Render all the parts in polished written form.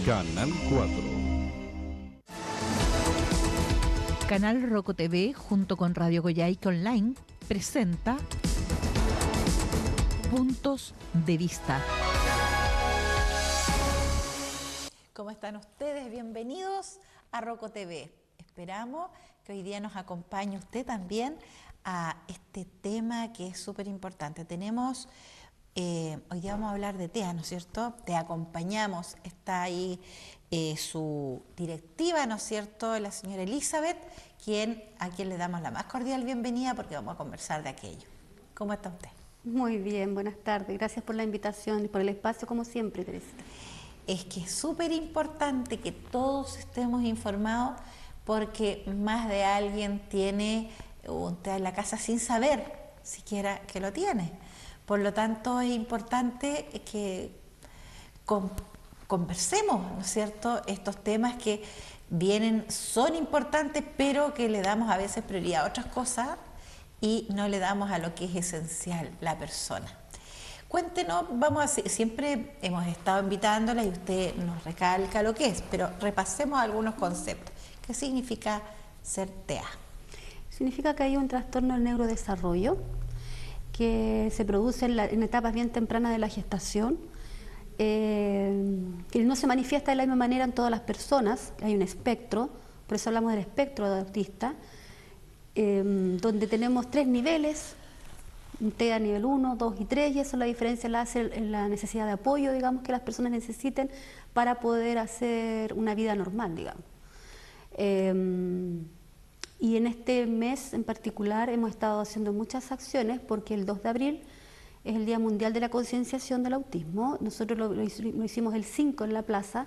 Canal 4. Canal Roco TV, junto con Radio Goyaica Online, presenta Puntos de Vista. ¿Cómo están ustedes? Bienvenidos a Roco TV. Esperamos que hoy día nos acompañe usted también a este tema que es súper importante. Tenemos, hoy día vamos a hablar de TEA, ¿no es cierto? Te acompañamos, está ahí su directiva, ¿no es cierto?, la señora Elizabeth, a quien le damos la más cordial bienvenida porque vamos a conversar de aquello. ¿Cómo está usted? Muy bien, buenas tardes. Gracias por la invitación y por el espacio, como siempre, Teresita. Es que es súper importante que todos estemos informados porque más de alguien tiene un TEA en la casa sin saber siquiera que lo tiene. Por lo tanto, es importante que conversemos, ¿no es cierto?, estos temas que son importantes, pero que le damos a veces prioridad a otras cosas y no le damos a lo que es esencial, la persona. Cuéntenos, siempre hemos estado invitándola y usted nos recalca lo que es, pero repasemos algunos conceptos. ¿Qué significa ser TEA? Significa que hay un trastorno del neurodesarrollo que se produce en etapas bien tempranas de la gestación, que no se manifiesta de la misma manera en todas las personas. Hay un espectro, por eso hablamos del espectro de autista, donde tenemos 3 niveles, un TEA nivel 1, 2 y 3, y eso la diferencia la hace en la necesidad de apoyo, digamos, que las personas necesiten para poder hacer una vida normal, digamos. Y en este mes en particular hemos estado haciendo muchas acciones porque el 2 de abril es el Día Mundial de la Concienciación del Autismo. Nosotros lo hicimos el 5 en la plaza,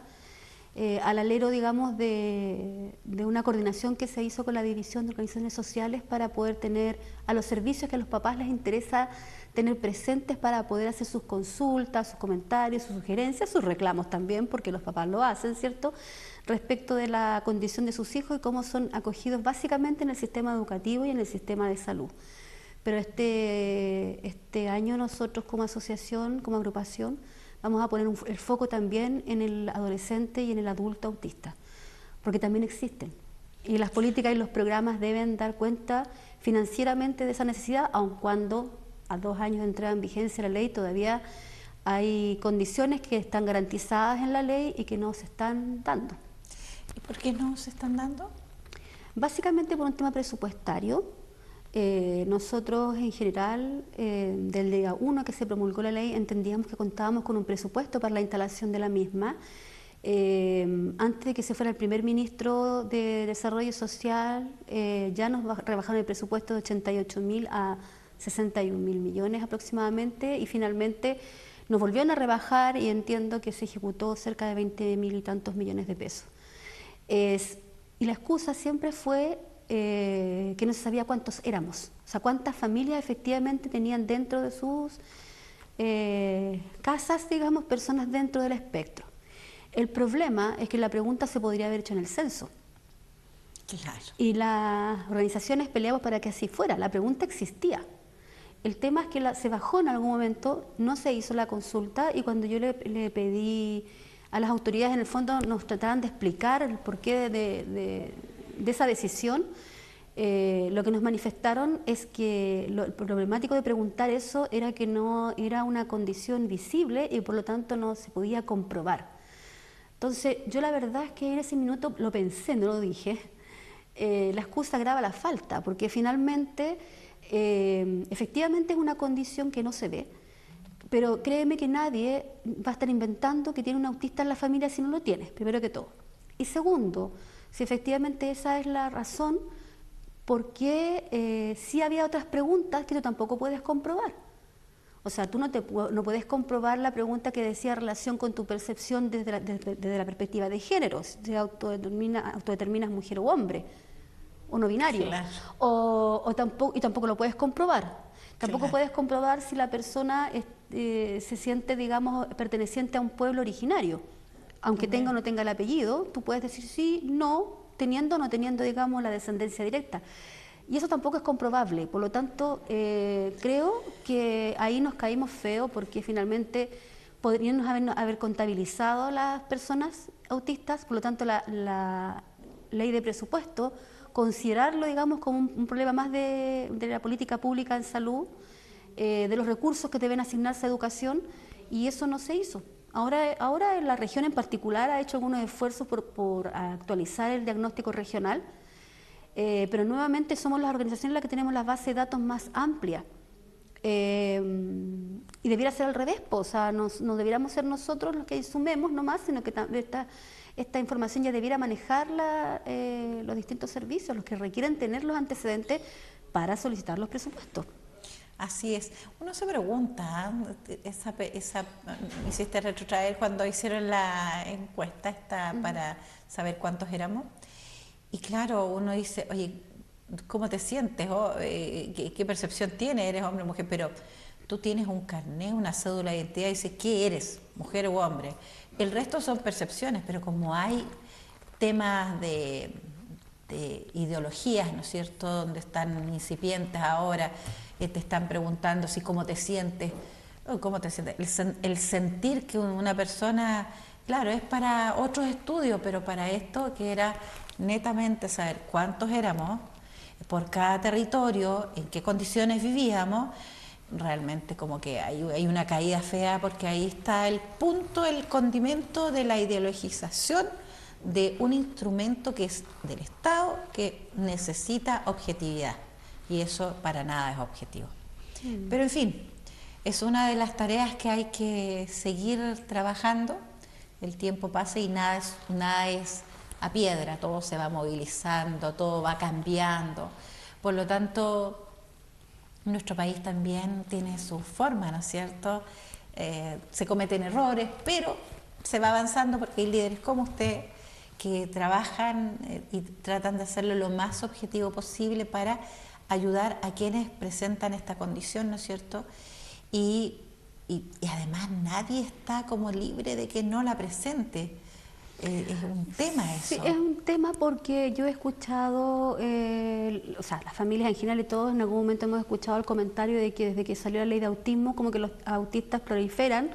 al alero, digamos, de una coordinación que se hizo con la División de Organizaciones Sociales para poder tener a los servicios que a los papás les interesa tener presentes para poder hacer sus consultas, sus comentarios, sus sugerencias, sus reclamos también, porque los papás lo hacen, ¿cierto?, respecto de la condición de sus hijos y cómo son acogidos básicamente en el sistema educativo y en el sistema de salud. Pero este año nosotros como asociación, como agrupación, vamos a poner el foco también en el adolescente y en el adulto autista, porque también existen. Y las políticas y los programas deben dar cuenta financieramente de esa necesidad, aun cuando a 2 años de entrada en vigencia de la ley todavía hay condiciones que están garantizadas en la ley y que no se están dando. ¿Y por qué no se están dando? Básicamente por un tema presupuestario. Nosotros en general, del día 1 que se promulgó la ley, entendíamos que contábamos con un presupuesto para la instalación de la misma. Antes de que se fuera el primer ministro de Desarrollo Social, ya nos rebajaron el presupuesto de 88.000 a 61.000 millones aproximadamente, y finalmente nos volvieron a rebajar y entiendo que se ejecutó cerca de 20.000 y tantos millones de pesos. Y la excusa siempre fue que no se sabía cuántos éramos, o sea, cuántas familias efectivamente tenían dentro de sus casas, digamos, personas dentro del espectro. El problema es que la pregunta se podría haber hecho en el censo. Claro. Y las organizaciones peleamos para que así fuera, la pregunta existía. El tema es que se bajó en algún momento, no se hizo la consulta, y cuando yo le pedí a las autoridades, en el fondo nos trataban de explicar el porqué de esa decisión, lo que nos manifestaron es que lo problemático de preguntar eso era que no era una condición visible y por lo tanto no se podía comprobar. Entonces yo la verdad es que en ese minuto lo pensé, no lo dije, la excusa agrava la falta, porque finalmente efectivamente es una condición que no se ve, pero créeme que nadie va a estar inventando que tiene un autista en la familia si no lo tiene, primero que todo. Y segundo, si efectivamente esa es la razón, ¿por qué sí había otras preguntas que tú tampoco puedes comprobar? O sea, tú no puedes comprobar la pregunta que decía relación con tu percepción desde la perspectiva de género, si te autodeterminas mujer o hombre, o no binario, claro. Tampoco lo puedes comprobar. Tampoco claro. Puedes comprobar si la persona se siente, digamos, perteneciente a un pueblo originario. Aunque tenga o no tenga el apellido, tú puedes decir sí, no, teniendo o no teniendo, digamos, la descendencia directa. Y eso tampoco es comprobable, por lo tanto, creo que ahí nos caímos feo porque finalmente podrían haber contabilizado a las personas autistas, por lo tanto la ley de presupuesto, considerarlo, digamos, como un problema más de la política pública en salud, de los recursos que deben asignarse a educación, y eso no se hizo. Ahora la región en particular ha hecho algunos esfuerzos por actualizar el diagnóstico regional, pero nuevamente somos las organizaciones las que tenemos la base de datos más amplia. Y debiera ser al revés, o sea, no debiéramos ser nosotros los que insumemos nomás, sino que esta información ya debiera manejarla los distintos servicios, los que requieren tener los antecedentes para solicitar los presupuestos. Así es. Uno se pregunta, hiciste retrotraer cuando hicieron la encuesta para saber cuántos éramos. Y claro, uno dice, oye, ¿cómo te sientes? ¿Qué percepción tienes? ¿Eres hombre o mujer? Pero tú tienes un carnet, una cédula de identidad y dices, ¿qué eres? ¿Mujer o hombre? El resto son percepciones, pero como hay temas de ideologías, ¿no es cierto?, donde están incipientes ahora, te están preguntando si cómo te sientes, el sentir que una persona, claro, es para otros estudios, pero para esto que era netamente saber cuántos éramos, por cada territorio, en qué condiciones vivíamos, realmente como que hay una caída fea, porque ahí está el punto, el condimento de la ideologización de un instrumento que es del Estado, que necesita objetividad, y eso para nada es objetivo. Pero en fin, es una de las tareas que hay que seguir trabajando. El tiempo pasa y nada es a piedra, todo se va movilizando, todo va cambiando. Por lo tanto, nuestro país también tiene su forma, ¿no es cierto? Se cometen errores, pero se va avanzando porque hay líderes como usted que trabajan y tratan de hacerlo lo más objetivo posible para ayudar a quienes presentan esta condición, ¿no es cierto? Y además nadie está como libre de que no la presente. Es un tema eso. Sí, es un tema porque yo he escuchado, o sea, las familias en general y todos en algún momento hemos escuchado el comentario de que desde que salió la ley de autismo, como que los autistas proliferan,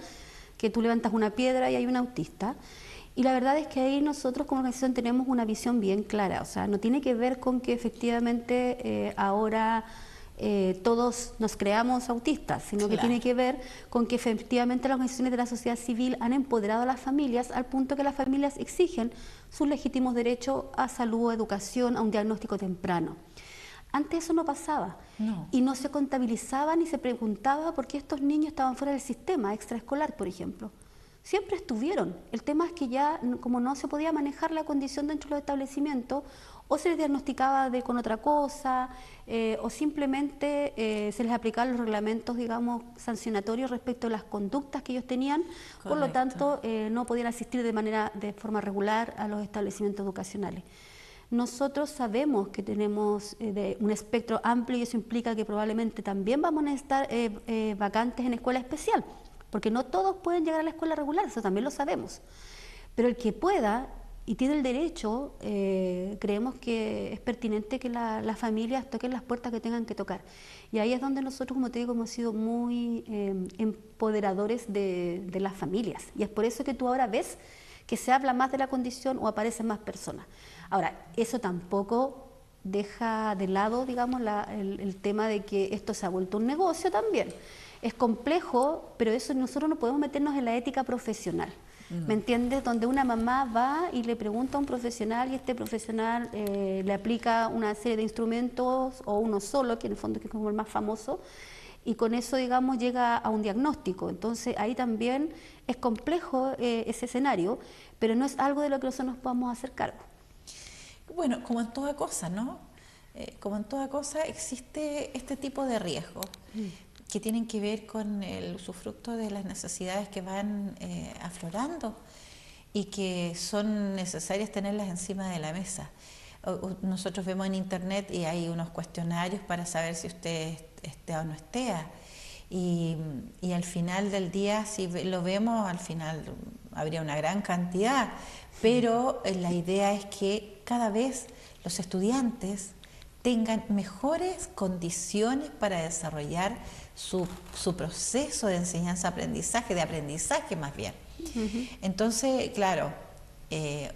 que tú levantas una piedra y hay un autista. Y la verdad es que ahí nosotros como organización tenemos una visión bien clara, o sea, no tiene que ver con que efectivamente ahora todos nos creamos autistas, sino que tiene que ver con que efectivamente las organizaciones de la sociedad civil han empoderado a las familias al punto que las familias exigen sus legítimos derechos a salud, a educación, a un diagnóstico temprano. Antes eso no pasaba y no se contabilizaba ni se preguntaba por qué estos niños estaban fuera del sistema extraescolar, por ejemplo. Siempre estuvieron. El tema es que ya, como no se podía manejar la condición dentro de los establecimientos, o se les diagnosticaba con otra cosa, o simplemente se les aplicaban los reglamentos, digamos, sancionatorios respecto a las conductas que ellos tenían. Correcto. Por lo tanto, no podían asistir de forma regular a los establecimientos educacionales. Nosotros sabemos que tenemos un espectro amplio y eso implica que probablemente también vamos a necesitar vacantes en escuela especial, porque no todos pueden llegar a la escuela regular, eso también lo sabemos. Pero el que pueda y tiene el derecho, creemos que es pertinente que las familias toquen las puertas que tengan que tocar. Y ahí es donde nosotros, como te digo, hemos sido muy empoderadores de las familias. Y es por eso que tú ahora ves que se habla más de la condición o aparecen más personas. Ahora, eso tampoco deja de lado, digamos, el tema de que esto se ha vuelto un negocio también. Es complejo, pero eso nosotros no podemos meternos en la ética profesional. ¿Me entiendes? Donde una mamá va y le pregunta a un profesional y este profesional le aplica una serie de instrumentos o uno solo, que en el fondo es como el más famoso, y con eso, digamos, llega a un diagnóstico. Entonces, ahí también es complejo ese escenario, pero no es algo de lo que nosotros nos podamos hacer cargo. Bueno, como en toda cosa, ¿no? Como en toda cosa existe este tipo de riesgos que tienen que ver con el usufructo de las necesidades que van aflorando y que son necesarias tenerlas encima de la mesa. Nosotros vemos en internet y hay unos cuestionarios para saber si usted estea o no estea. Y al final del día, si lo vemos, al final habría una gran cantidad, pero la idea es que cada vez los estudiantes tengan mejores condiciones para desarrollar su proceso de enseñanza-aprendizaje, de aprendizaje más bien. Entonces, claro,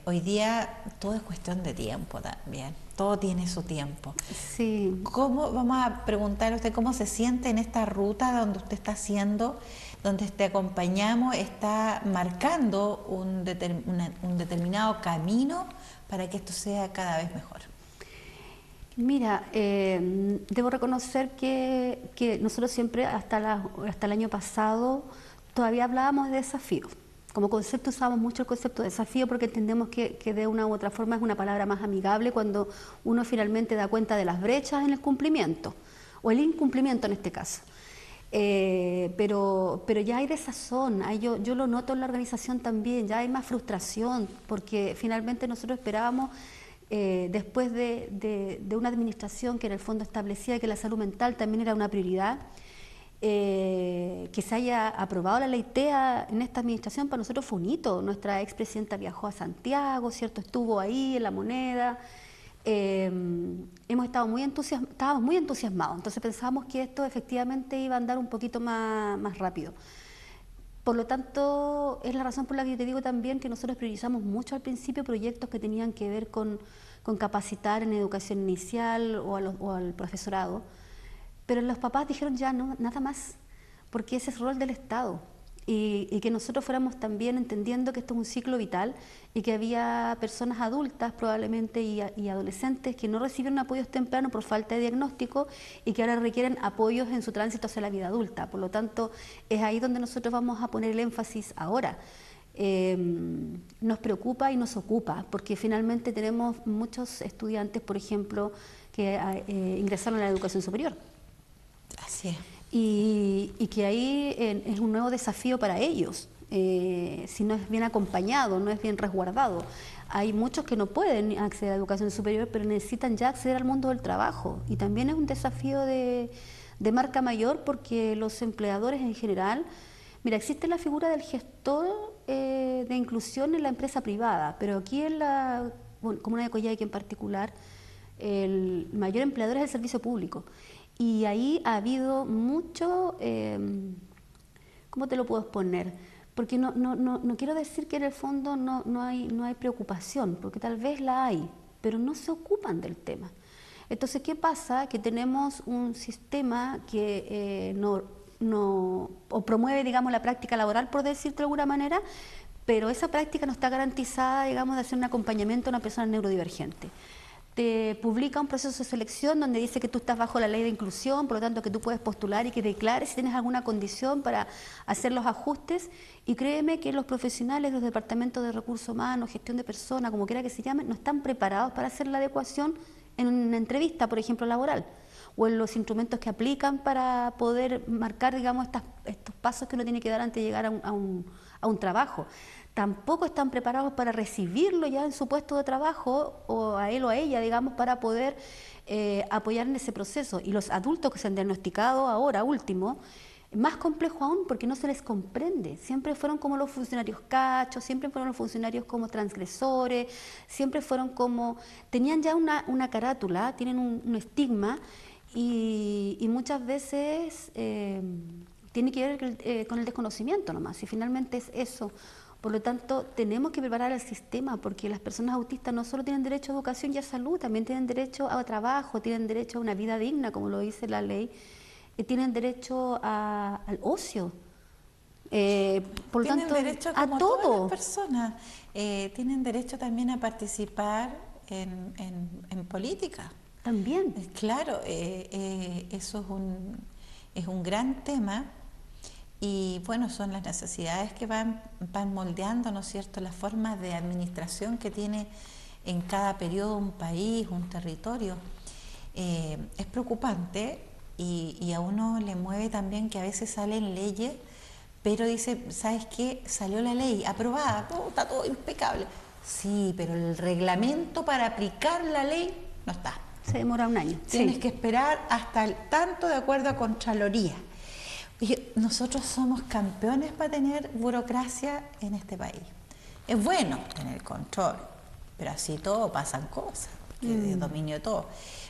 hoy día todo es cuestión de tiempo también, todo tiene su tiempo. Sí. Vamos a preguntarle a usted cómo se siente en esta ruta donde usted está haciendo, donde te acompañamos, está marcando un determinado camino para que esto sea cada vez mejor? Mira, debo reconocer que nosotros siempre, hasta el año pasado, todavía hablábamos de desafío. Como concepto usamos mucho el concepto de desafío porque entendemos que de una u otra forma es una palabra más amigable cuando uno finalmente da cuenta de las brechas en el cumplimiento, o el incumplimiento en este caso. Pero ya hay desazón, yo lo noto en la organización también, ya hay más frustración, porque finalmente nosotros esperábamos, después de una administración que en el fondo establecía que la salud mental también era una prioridad, que se haya aprobado la ley TEA en esta administración, para nosotros fue un hito. Nuestra expresidenta viajó a Santiago, ¿cierto? Estuvo ahí en La Moneda. Estábamos muy entusiasmados, entonces pensábamos que esto efectivamente iba a andar un poquito más rápido. Por lo tanto, es la razón por la que yo te digo también que nosotros priorizamos mucho al principio proyectos que tenían que ver con capacitar en educación inicial o al profesorado, pero los papás dijeron ya no, nada más, porque ese es el rol del Estado. Y que nosotros fuéramos también entendiendo que esto es un ciclo vital y que había personas adultas probablemente y adolescentes que no recibieron apoyos tempranos por falta de diagnóstico y que ahora requieren apoyos en su tránsito hacia la vida adulta. Por lo tanto, es ahí donde nosotros vamos a poner el énfasis ahora. Nos preocupa y nos ocupa, porque finalmente tenemos muchos estudiantes, por ejemplo, que ingresaron a la educación superior. Así es. Y que ahí es un nuevo desafío para ellos, si no es bien acompañado, no es bien resguardado. Hay muchos que no pueden acceder a la educación superior, pero necesitan ya acceder al mundo del trabajo, y también es un desafío de marca mayor, porque los empleadores en general, mira, existe la figura del gestor de inclusión en la empresa privada, pero aquí en la comuna de Coyhaique en particular, el mayor empleador es el servicio público. Y ahí ha habido mucho, ¿cómo te lo puedo exponer? Porque no quiero decir que en el fondo no hay preocupación, porque tal vez la hay, pero no se ocupan del tema. Entonces, ¿qué pasa? Que tenemos un sistema que o promueve, digamos, la práctica laboral, por decirte de alguna manera, pero esa práctica no está garantizada, digamos, de hacer un acompañamiento a una persona neurodivergente. Te publica un proceso de selección donde dice que tú estás bajo la ley de inclusión, por lo tanto que tú puedes postular y que declares si tienes alguna condición para hacer los ajustes, y créeme que los profesionales, los departamentos de recursos humanos, gestión de personas, como quiera que se llamen, no están preparados para hacer la adecuación en una entrevista, por ejemplo, laboral, o en los instrumentos que aplican para poder marcar, digamos, estos pasos que uno tiene que dar antes de llegar a un trabajo. Tampoco están preparados para recibirlo ya en su puesto de trabajo, o a él o a ella, digamos, para poder apoyar en ese proceso. Y los adultos que se han diagnosticado ahora, último, más complejo aún, porque no se les comprende. Siempre fueron como los funcionarios cachos, siempre fueron los funcionarios como transgresores, siempre fueron como... Tenían ya una carátula, tienen un estigma, y muchas veces tiene que ver con el desconocimiento nomás, y finalmente es eso. Por lo tanto, tenemos que preparar el sistema, porque las personas autistas no solo tienen derecho a educación y a salud, también tienen derecho a trabajo, tienen derecho a una vida digna, como lo dice la ley, y tienen derecho al ocio. Por lo tanto, derecho, como a todo. Todas las personas tienen derecho también a participar en política. También. Claro, eso es un gran tema. Y bueno, son las necesidades que van moldeando, ¿no es cierto?, las formas de administración que tiene en cada periodo un país, un territorio. Es preocupante, y a uno le mueve también que a veces salen leyes, pero dice, ¿sabes qué? Salió la ley aprobada, está todo impecable. Sí, pero el reglamento para aplicar la ley no está. Se demora un año. Tienes que esperar hasta el tanto, de acuerdo a Contraloría. Oye, nosotros somos campeones para tener burocracia en este país. Es bueno tener control, pero así todo pasan cosas. porque de dominio de todo.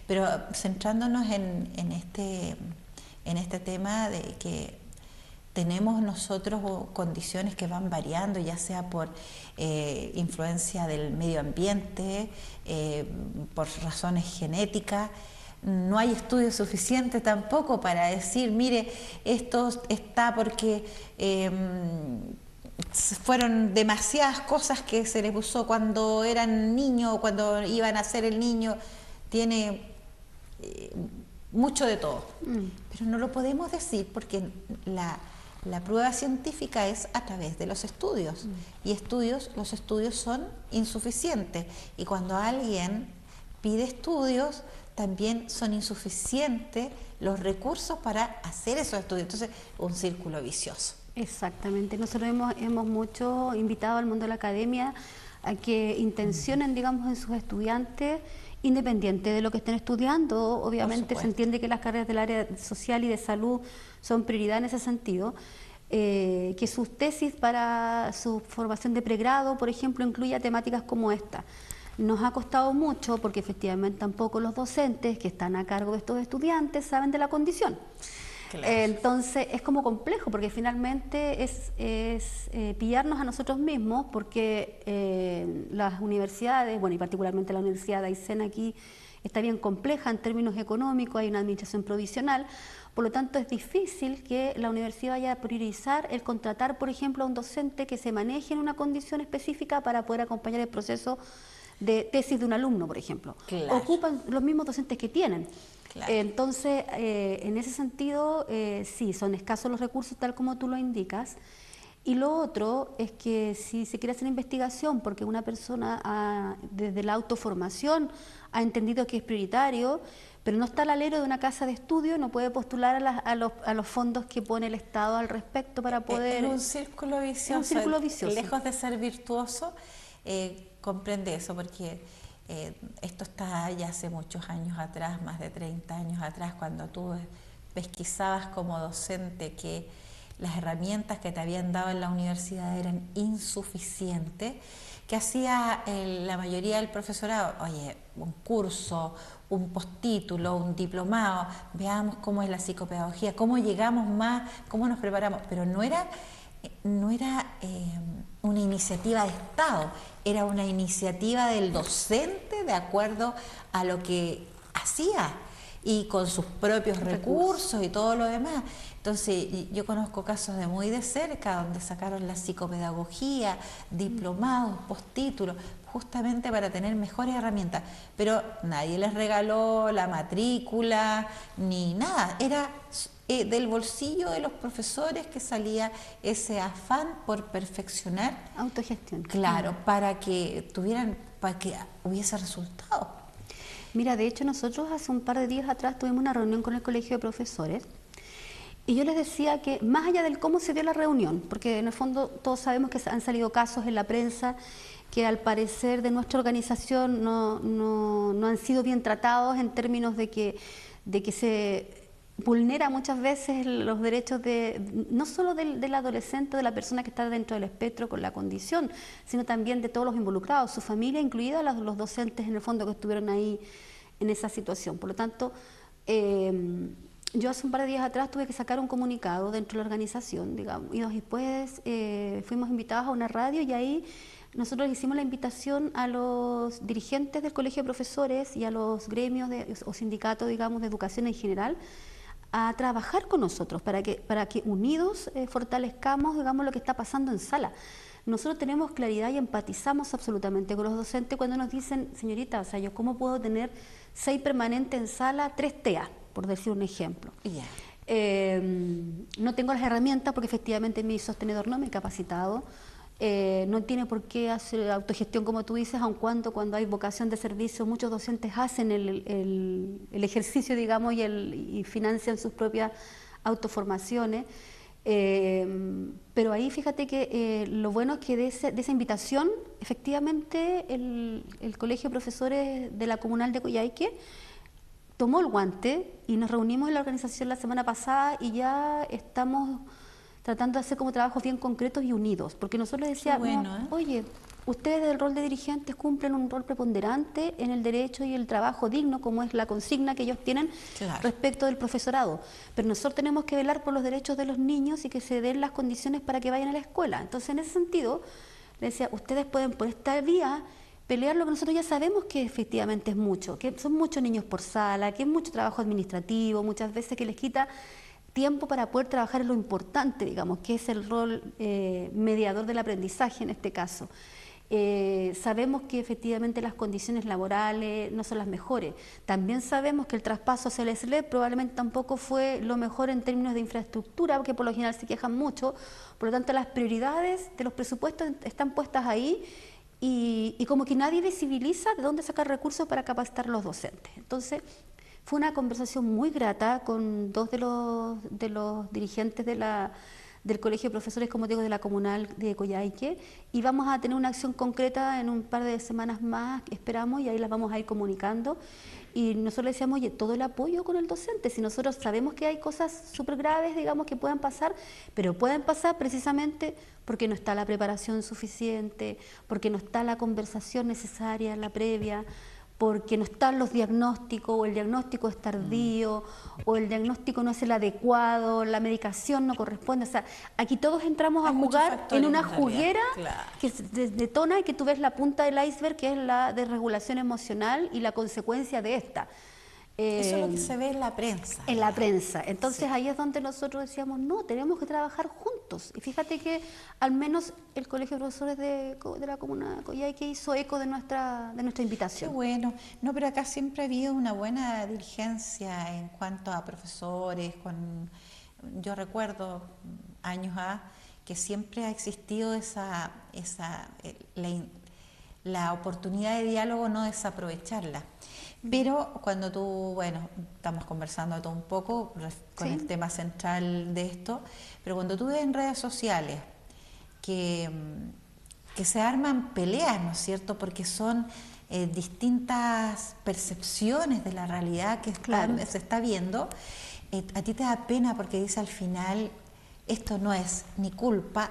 Pero centrándonos en este tema de que tenemos nosotros condiciones que van variando, ya sea por influencia del medio ambiente, por razones genéticas. No hay estudios suficientes tampoco para decir, mire, esto está porque fueron demasiadas cosas que se les usó cuando eran niños o cuando iban a ser el niño. Tiene mucho de todo. Pero no lo podemos decir porque la prueba científica es a través de los estudios. Y los estudios son insuficientes. Y cuando alguien pide estudios, también son insuficientes los recursos para hacer esos estudios. Entonces, un círculo vicioso. Exactamente. Nosotros hemos mucho invitado al mundo de la academia a que intencionen, digamos, en sus estudiantes, independiente de lo que estén estudiando. Obviamente se entiende que las carreras del área social y de salud son prioridad en ese sentido. Que sus tesis para su formación de pregrado, por ejemplo, incluya temáticas como esta. Nos ha costado mucho porque efectivamente tampoco los docentes que están a cargo de estos estudiantes saben de la condición. Claro. Entonces es como complejo porque finalmente es pillarnos a nosotros mismos porque las universidades, bueno, y particularmente la Universidad de Aysén aquí está bien compleja en términos económicos, hay una administración provisional, por lo tanto es difícil que la universidad vaya a priorizar el contratar, por ejemplo, a un docente que se maneje en una condición específica para poder acompañar el proceso de tesis de un alumno, por ejemplo. Claro. Ocupan los mismos docentes que tienen. Claro. Entonces, en ese sentido, sí, son escasos los recursos tal como tú lo indicas. Y lo otro es que si se quiere hacer investigación, porque una persona desde la autoformación ha entendido que es prioritario, pero no está al alero de una casa de estudio, no puede postular a los fondos que pone el Estado al respecto para poder... Es un círculo vicioso. Es un círculo vicioso. Lejos de ser virtuoso, comprende eso, porque esto está ya hace muchos años atrás, más de 30 años atrás, cuando tú pesquisabas como docente que las herramientas que te habían dado en la universidad eran insuficientes, que hacía la mayoría del profesorado, oye, un curso, un postítulo, un diplomado, veamos cómo es la psicopedagogía, cómo llegamos más, cómo nos preparamos, pero no era una iniciativa de Estado, era una iniciativa del docente de acuerdo a lo que hacía y con sus propios recursos y todo lo demás. Entonces, yo conozco casos de muy de cerca donde sacaron la psicopedagogía, diplomados, postítulos, justamente para tener mejores herramientas, pero nadie les regaló la matrícula ni nada, era del bolsillo de los profesores que salía ese afán por perfeccionar. Autogestión. Claro, para que hubiese resultado. Mira, de hecho nosotros hace un par de días atrás tuvimos una reunión con el Colegio de Profesores y yo les decía que más allá del cómo se dio la reunión, porque en el fondo todos sabemos que han salido casos en la prensa que al parecer de nuestra organización no han sido bien tratados en términos de que se vulnera muchas veces los derechos no solo del adolescente, de la persona que está dentro del espectro con la condición, sino también de todos los involucrados, su familia, incluida los docentes en el fondo que estuvieron ahí en esa situación. Por lo tanto, yo hace un par de días atrás tuve que sacar un comunicado dentro de la organización, digamos, y después fuimos invitados a una radio y ahí nosotros hicimos la invitación a los dirigentes del Colegio de Profesores y a los gremios o sindicatos, digamos, de educación en general, a trabajar con nosotros para que unidos fortalezcamos, digamos, lo que está pasando en sala. Nosotros tenemos claridad y empatizamos absolutamente con los docentes cuando nos dicen, señorita, o sea, yo cómo puedo tener 6 permanentes en sala, 3 TEA, por decir un ejemplo. Yeah. No tengo las herramientas porque efectivamente mi sostenedor no me ha capacitado. No tiene por qué hacer autogestión como tú dices, aun cuando hay vocación de servicio, muchos docentes hacen el ejercicio, digamos, y financian sus propias autoformaciones. Pero ahí fíjate que lo bueno es que de esa invitación, efectivamente, el Colegio de Profesores de la Comunal de Coyhaique tomó el guante y nos reunimos en la organización la semana pasada y ya estamos tratando de hacer como trabajos bien concretos y unidos, porque nosotros les decíamos, bueno, oye, ustedes del rol de dirigentes cumplen un rol preponderante en el derecho y el trabajo digno, como es la consigna que ellos tienen respecto del profesorado, pero nosotros tenemos que velar por los derechos de los niños y que se den las condiciones para que vayan a la escuela. Entonces, en ese sentido, les decía, ustedes pueden por esta vía pelear lo que nosotros ya sabemos que efectivamente es mucho, que son muchos niños por sala, que es mucho trabajo administrativo, muchas veces que les quita tiempo para poder trabajar en lo importante, digamos, que es el rol mediador del aprendizaje en este caso. Sabemos que efectivamente las condiciones laborales no son las mejores. También sabemos que el traspaso hacia el SLE probablemente tampoco fue lo mejor en términos de infraestructura, porque por lo general se quejan mucho. Por lo tanto, las prioridades de los presupuestos están puestas ahí y como que nadie visibiliza de dónde sacar recursos para capacitar a los docentes. Entonces, fue una conversación muy grata con dos de los dirigentes del Colegio de Profesores, como digo, de la Comunal de Coyhaique, y vamos a tener una acción concreta en un par de semanas más, esperamos, y ahí las vamos a ir comunicando. Y nosotros le decíamos, oye, todo el apoyo con el docente, si nosotros sabemos que hay cosas súper graves, digamos, que puedan pasar, pero pueden pasar precisamente porque no está la preparación suficiente, porque no está la conversación necesaria, la previa, porque no están los diagnósticos, o el diagnóstico es tardío, o el diagnóstico no es el adecuado, la medicación no corresponde. O sea, aquí todos entramos a jugar en una juguera que se detona y que tú ves la punta del iceberg, que es la desregulación emocional y la consecuencia de esta. Eso es lo que se ve en la prensa. En la prensa. Entonces ahí es donde nosotros decíamos, no, tenemos que trabajar juntos. Y fíjate que al menos el Colegio de Profesores de la Comuna de Coyhaique hizo eco de nuestra invitación. Qué bueno. No, pero acá siempre ha habido una buena diligencia en cuanto a profesores. Yo recuerdo años que siempre ha existido la oportunidad de diálogo, no desaprovecharla. Pero cuando tú, bueno, estamos conversando de todo un poco con el tema central de esto, pero cuando tú ves en redes sociales que se arman peleas, ¿no es cierto?, porque son distintas percepciones de la realidad que se está viendo, a ti te da pena porque dice al final, esto no es ni culpa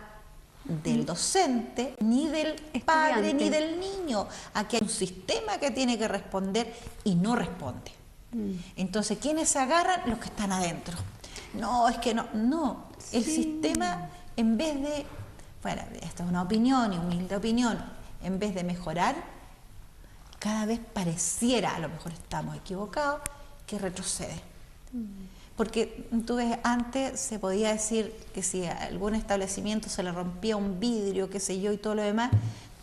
del docente, ni del padre, ni del niño. Aquí hay un sistema que tiene que responder y no responde. Entonces, ¿quiénes se agarran? Los que están adentro. No, es que no. El sistema, en vez de, bueno, esta es una opinión y humilde opinión, en vez de mejorar, cada vez pareciera, a lo mejor estamos equivocados, que retrocede. Porque tú ves, antes se podía decir que si a algún establecimiento se le rompía un vidrio, qué sé yo, y todo lo demás,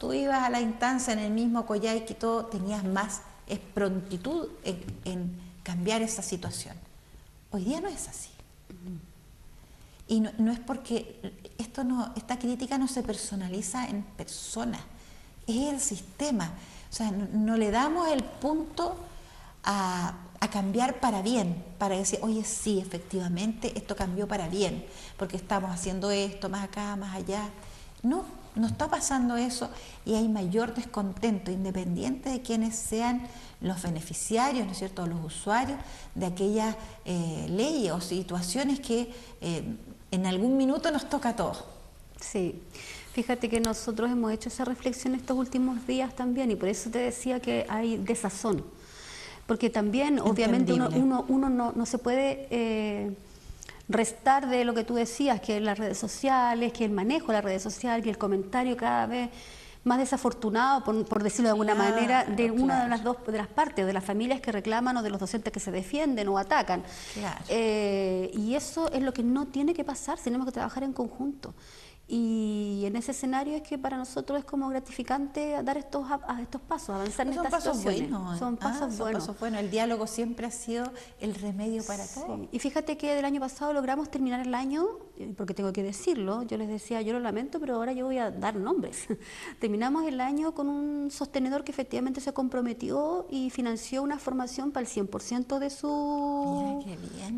tú ibas a la instancia en el mismo Coyhaique y todo, tenías más prontitud en cambiar esa situación. Hoy día no es así. Y no es porque esta crítica no se personaliza en personas, es el sistema. O sea, no le damos el punto a cambiar para bien, para decir, oye, sí, efectivamente, esto cambió para bien, porque estamos haciendo esto, más acá, más allá. No está pasando eso y hay mayor descontento, independiente de quienes sean los beneficiarios, ¿no es cierto?, los usuarios de aquellas leyes o situaciones que en algún minuto nos toca a todos. Sí. Fíjate que nosotros hemos hecho esa reflexión estos últimos días también y por eso te decía que hay desazón. Porque también, obviamente, uno no se puede restar de lo que tú decías, que las redes sociales, que el manejo de las redes sociales, que el comentario cada vez más desafortunado, por decirlo de alguna manera, de una de las partes, de las familias que reclaman o de los docentes que se defienden o atacan. Y eso es lo que no tiene que pasar, tenemos que trabajar en conjunto. Y en ese escenario es que para nosotros es como gratificante dar estos pasos, avanzar en estas situaciones. Son pasos buenos. El diálogo siempre ha sido el remedio para todo. Y fíjate que del año pasado logramos terminar el año, porque tengo que decirlo, yo les decía, yo lo lamento, pero ahora yo voy a dar nombres. Terminamos el año con un sostenedor que efectivamente se comprometió y financió una formación para el 100% de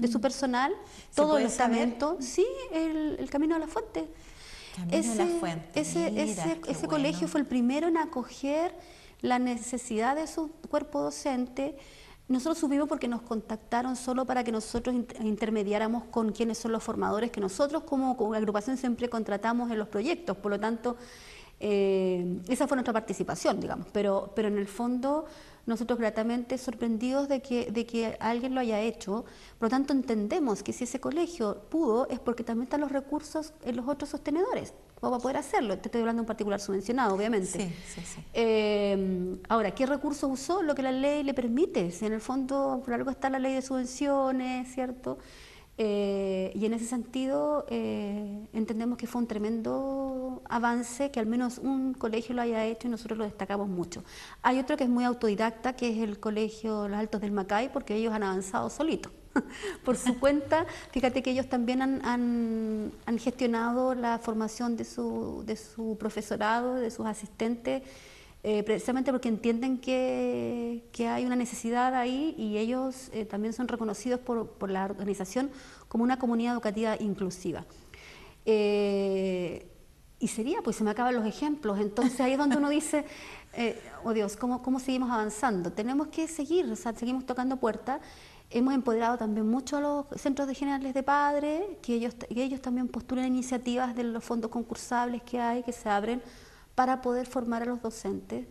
su personal, todo el estamento. Sí, el Camino a la Fuente. Ese colegio fue el primero en acoger la necesidad de su cuerpo docente Nosotros subimos porque nos contactaron solo para que nosotros intermediáramos con quienes son los formadores que nosotros como agrupación siempre contratamos en los proyectos. Por lo tanto, esa fue nuestra participación, digamos. Pero en el fondo, nosotros gratamente sorprendidos de que alguien lo haya hecho. Por lo tanto, entendemos que si ese colegio pudo, es porque también están los recursos en los otros sostenedores. Vamos a poder hacerlo. Te estoy hablando de un particular subvencionado, obviamente. Sí. Ahora, ¿qué recursos usó? Lo que la ley le permite. Si en el fondo, por algo está la ley de subvenciones, ¿cierto? Y en ese sentido, entendemos que fue un tremendo avance, que al menos un colegio lo haya hecho y nosotros lo destacamos mucho. Hay otro que es muy autodidacta, que es el colegio Los Altos del Macay, porque ellos han avanzado solitos. Por su cuenta, fíjate que ellos también han gestionado la formación de su profesorado, de sus asistentes, precisamente porque entienden que hay una necesidad ahí y ellos también son reconocidos por la organización como una comunidad educativa inclusiva. Y sería, pues se me acaban los ejemplos, entonces ahí es donde uno dice, oh Dios, ¿cómo seguimos avanzando? Tenemos que seguir, o sea, seguimos tocando puertas. Hemos empoderado también mucho a los centros regionales de padres, que ellos también postulan iniciativas de los fondos concursables que hay, que se abren para poder formar a los docentes.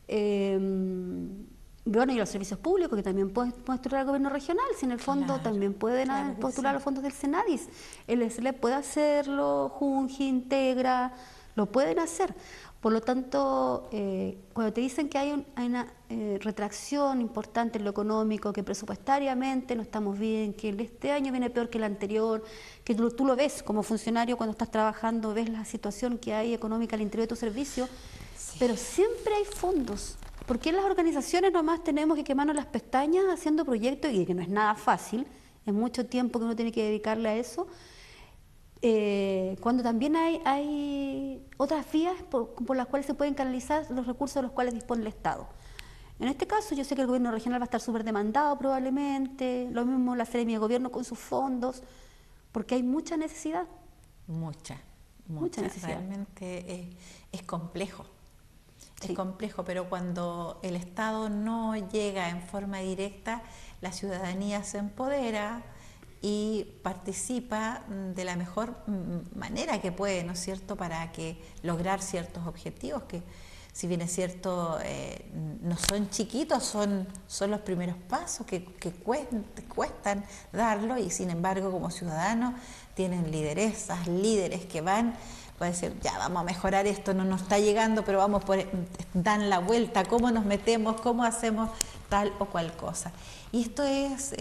Bueno, y los servicios públicos, que también pueden postular al gobierno regional, si en el fondo también pueden postular los fondos del Senadis. El SLE puede hacerlo, Junji, Integra, lo pueden hacer. Por lo tanto, cuando te dicen que hay una retracción importante en lo económico, que presupuestariamente no estamos bien, que este año viene peor que el anterior, que tú lo ves como funcionario cuando estás trabajando, ves la situación que hay económica al interior de tu servicio, pero siempre hay fondos. ¿Por qué las organizaciones nomás tenemos que quemarnos las pestañas haciendo proyectos, y que no es nada fácil, es mucho tiempo que uno tiene que dedicarle a eso? Cuando también hay otras vías por las cuales se pueden canalizar los recursos de los cuales dispone el Estado. En este caso, yo sé que el gobierno regional va a estar súper demandado probablemente, lo mismo la Seremia de Gobierno con sus fondos, porque hay mucha necesidad. Mucha necesidad. Realmente es complejo. Es complejo, pero cuando el Estado no llega en forma directa, la ciudadanía se empodera y participa de la mejor manera que puede, ¿no es cierto?, para que lograr ciertos objetivos que, si bien es cierto, no son chiquitos, son los primeros pasos que cuestan darlo, y sin embargo, como ciudadanos, tienen lideresas, líderes que puede decir, ya vamos a mejorar esto, no nos está llegando, pero dan la vuelta, cómo nos metemos, cómo hacemos tal o cual cosa. Y esto es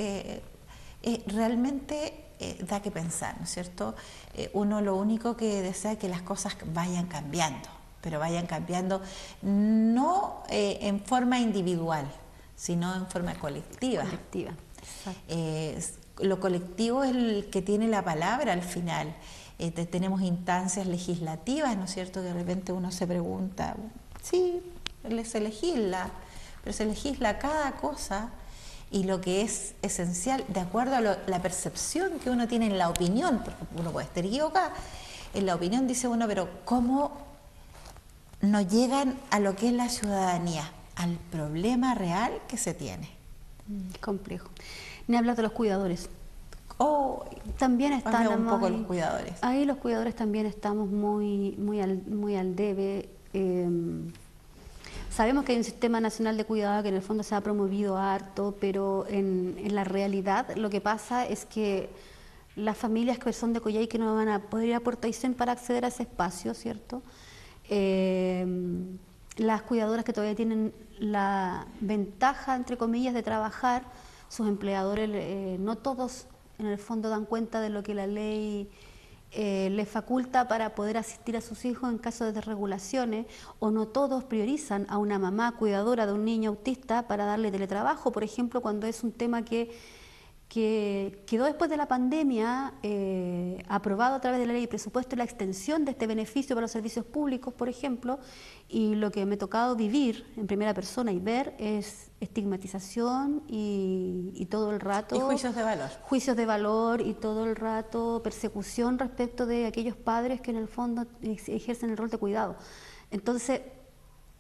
realmente da que pensar, ¿no es cierto? Uno lo único que desea es que las cosas vayan cambiando, pero vayan cambiando no en forma individual, sino en forma colectiva. Lo colectivo es el que tiene la palabra al final. Tenemos instancias legislativas, ¿no es cierto?, que de repente uno se pregunta, sí, se legisla, pero se legisla cada cosa, y lo que es esencial, de acuerdo a la percepción que uno tiene en la opinión, porque uno puede estar equivocado, en la opinión dice uno, pero ¿cómo no llegan a lo que es la ciudadanía, al problema real que se tiene? Complejo. Ni hablar de los cuidadores. También están un poco los cuidadores. Ahí los cuidadores también estamos muy al debe. Sabemos que hay un sistema nacional de cuidado que en el fondo se ha promovido harto, pero en la realidad lo que pasa es que las familias que son de Coyhaique no van a poder ir a Puerto Aysén para acceder a ese espacio, ¿cierto? Las cuidadoras que todavía tienen la ventaja, entre comillas, de trabajar, sus empleadores, no todos en el fondo dan cuenta de lo que la ley les faculta para poder asistir a sus hijos en caso de desregulaciones, o no todos priorizan a una mamá cuidadora de un niño autista para darle teletrabajo, por ejemplo, cuando es un tema que quedó después de la pandemia, aprobado a través de la ley de presupuesto, la extensión de este beneficio para los servicios públicos, por ejemplo, y lo que me ha tocado vivir en primera persona y ver es estigmatización y todo el rato... Y juicios de valor. Juicios de valor y todo el rato persecución respecto de aquellos padres que en el fondo ejercen el rol de cuidado. Entonces,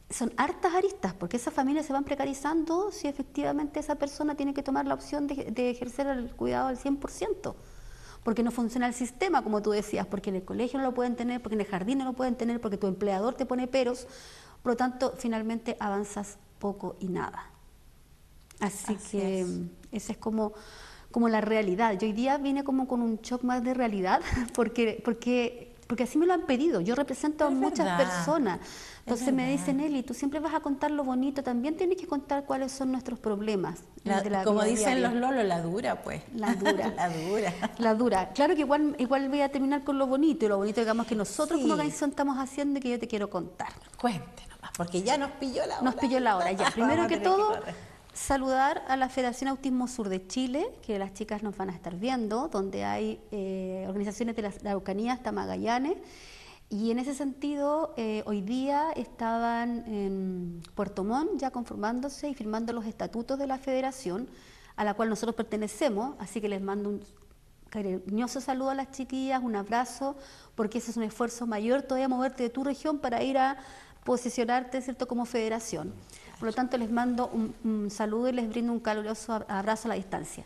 son hartas aristas, porque esas familias se van precarizando si efectivamente esa persona tiene que tomar la opción de ejercer el cuidado al 100%, porque no funciona el sistema, como tú decías, porque en el colegio no lo pueden tener, porque en el jardín no lo pueden tener, porque tu empleador te pone peros, por lo tanto, finalmente avanzas poco y nada. Así que esa es como la realidad. Yo hoy día vine como con un shock más de realidad, porque así me lo han pedido. Yo represento a muchas personas. Entonces me dicen, Eli, tú siempre vas a contar lo bonito, también tienes que contar cuáles son nuestros problemas. Como dicen los lolos, la dura, pues. La dura. La dura. La dura. Claro que igual voy a terminar con lo bonito, y lo bonito, digamos, que nosotros como organización estamos haciendo y que yo te quiero contar. Cuente nomás, porque ya nos pilló la hora. Nos pilló la hora, ya. Primero que todo, saludar a la Federación Autismo Sur de Chile, que las chicas nos van a estar viendo, donde hay organizaciones de la Araucanía hasta Magallanes. Y en ese sentido, hoy día estaban en Puerto Montt ya conformándose y firmando los estatutos de la federación, a la cual nosotros pertenecemos, así que les mando un cariñoso saludo a las chiquillas, un abrazo, porque ese es un esfuerzo mayor todavía moverte de tu región para ir a posicionarte, ¿cierto?, como federación. Por lo tanto, les mando un saludo y les brindo un caluroso abrazo a la distancia.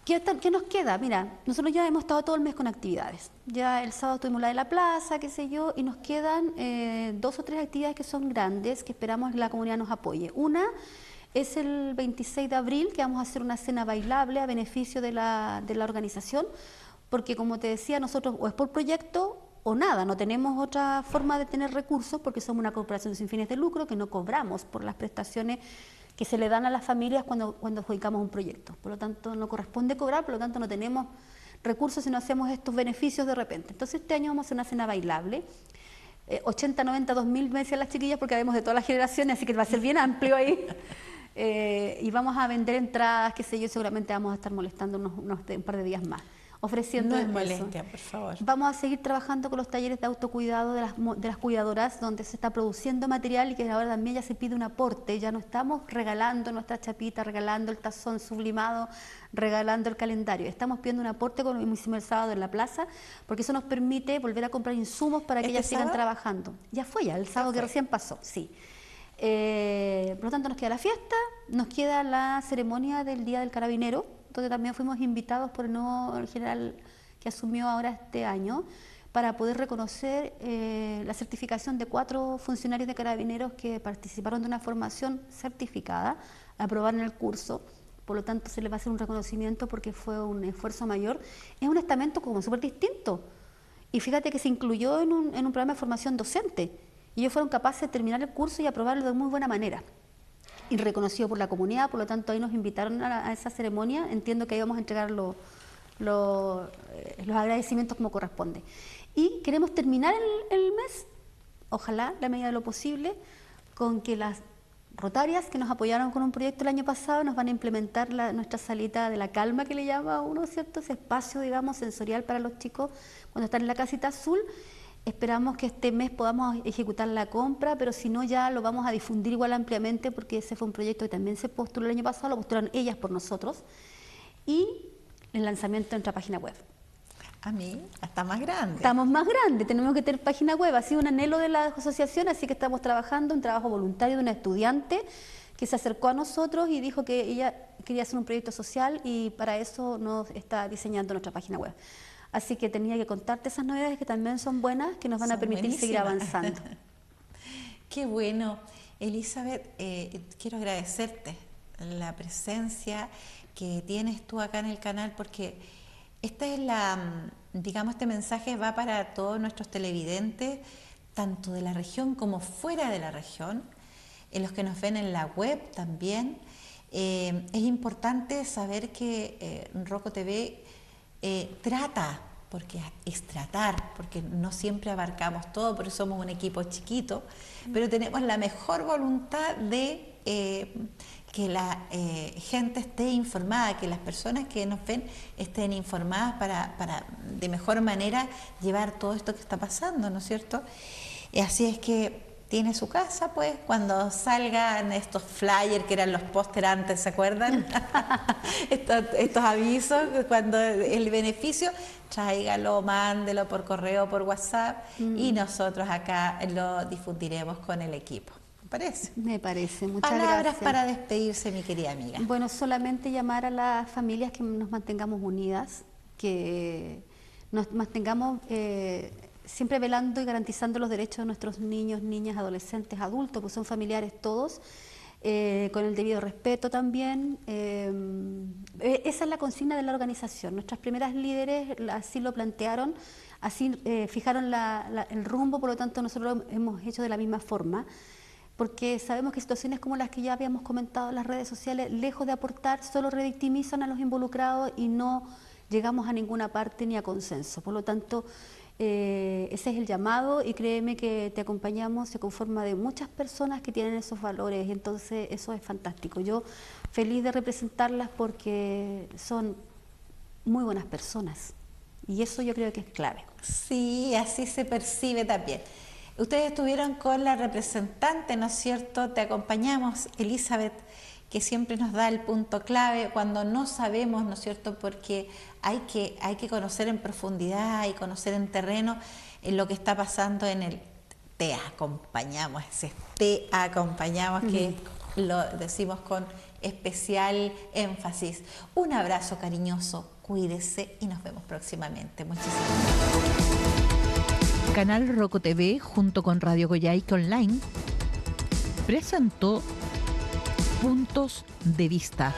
¿Qué nos queda? Mira, nosotros ya hemos estado todo el mes con actividades. Ya el sábado tuvimos la de la plaza, qué sé yo, y nos quedan 2 o 3 actividades que son grandes, que esperamos que la comunidad nos apoye. Una es el 26 de abril, que vamos a hacer una cena bailable a beneficio de la organización, porque como te decía, nosotros o es por proyecto o nada, no tenemos otra forma de tener recursos, porque somos una corporación sin fines de lucro, que no cobramos por las prestaciones que se le dan a las familias cuando adjudicamos un proyecto. Por lo tanto, no corresponde cobrar, por lo tanto no tenemos recursos si no hacemos estos beneficios de repente. Entonces este año vamos a hacer una cena bailable, 80, 90, 2000 me decían las chiquillas, porque habemos de todas las generaciones, así que va a ser bien amplio ahí. Y vamos a vender entradas, qué sé yo, seguramente vamos a estar molestando un par de días más, ofreciendo no es molestia, por favor. Vamos a seguir trabajando con los talleres de autocuidado de las cuidadoras, donde se está produciendo material y que ahora también ya se pide un aporte. Ya no estamos regalando nuestra chapita, regalando el tazón sublimado, regalando el calendario. Estamos pidiendo un aporte, como lo hicimos el sábado en la plaza, porque eso nos permite volver a comprar insumos para que ellas sigan trabajando. Ya fue el sábado que recién pasó, sí. Por lo tanto, nos queda la fiesta, nos queda la ceremonia del Día del Carabinero, donde también fuimos invitados por el nuevo general que asumió ahora este año, para poder reconocer la certificación de 4 funcionarios de Carabineros que participaron de una formación certificada, aprobaron el curso. Por lo tanto, se les va a hacer un reconocimiento porque fue un esfuerzo mayor. Es un estamento como súper distinto. Y fíjate que se incluyó en un programa de formación docente. Y ellos fueron capaces de terminar el curso y aprobarlo de muy buena manera. Y reconocido por la comunidad, por lo tanto ahí nos invitaron a esa ceremonia. Entiendo que ahí vamos a entregar los agradecimientos como corresponde. Y queremos terminar el mes, ojalá, la medida de lo posible, con que las rotarias que nos apoyaron con un proyecto el año pasado nos van a implementar nuestra salita de la calma, que le llama uno, ¿cierto? Ese espacio, digamos, sensorial para los chicos cuando están en la casita azul. Esperamos que este mes podamos ejecutar la compra, pero si no ya lo vamos a difundir igual ampliamente, porque ese fue un proyecto que también se postuló el año pasado, lo postularon ellas por nosotros, y el lanzamiento de nuestra página web. A mí, hasta más grande. Estamos más grandes, tenemos que tener página web, ha sido un anhelo de la asociación, así que estamos trabajando, un trabajo voluntario de una estudiante que se acercó a nosotros y dijo que ella quería hacer un proyecto social y para eso nos está diseñando nuestra página web. Así que tenía que contarte esas novedades que también son buenas, que nos van a permitir seguir avanzando. Qué bueno. Elizabeth, quiero agradecerte la presencia que tienes tú acá en el canal, porque esta es digamos, este mensaje va para todos nuestros televidentes, tanto de la región como fuera de la región, los que nos ven en la web también. Es importante saber que Roco TV trata, porque es tratar, porque no siempre abarcamos todo, porque somos un equipo chiquito, pero tenemos la mejor voluntad de que la gente esté informada, que las personas que nos ven estén informadas para de mejor manera llevar todo esto que está pasando, ¿no es cierto? Así es que tiene su casa, pues, cuando salgan estos flyers que eran los póster antes, ¿se acuerdan? estos avisos, cuando el beneficio, tráigalo, mándelo por correo, por WhatsApp, y nosotros acá lo difundiremos con el equipo. ¿Parece? Me parece, muchas Palabras gracias. para despedirse, mi querida amiga. Bueno, solamente llamar a las familias que nos mantengamos unidas, que nos mantengamos siempre velando y garantizando los derechos de nuestros niños, niñas, adolescentes, adultos, pues son familiares todos, con el debido respeto también. Esa es la consigna de la organización. Nuestras primeras líderes así lo plantearon, así fijaron el rumbo, por lo tanto nosotros lo hemos hecho de la misma forma, porque sabemos que situaciones como las que ya habíamos comentado en las redes sociales, lejos de aportar, solo revictimizan a los involucrados y no llegamos a ninguna parte ni a consenso. Por lo tanto, ese es el llamado, y créeme que Te Acompañamos se conforma de muchas personas que tienen esos valores, y entonces eso es fantástico. Yo feliz de representarlas porque son muy buenas personas, y eso yo creo que es clave. Sí, así se percibe también. Ustedes estuvieron con la representante, ¿no es cierto? Te Acompañamos, Elizabeth, que siempre nos da el punto clave cuando no sabemos, ¿no es cierto? Porque hay que conocer en profundidad y conocer en terreno lo que está pasando en el Te Acompañamos, ese Te Acompañamos que lo decimos con especial énfasis. Un abrazo cariñoso, cuídese y nos vemos próximamente. Muchísimas gracias. Canal Roco TV, junto con Radio Goyaica Online, presentó Puntos de Vista.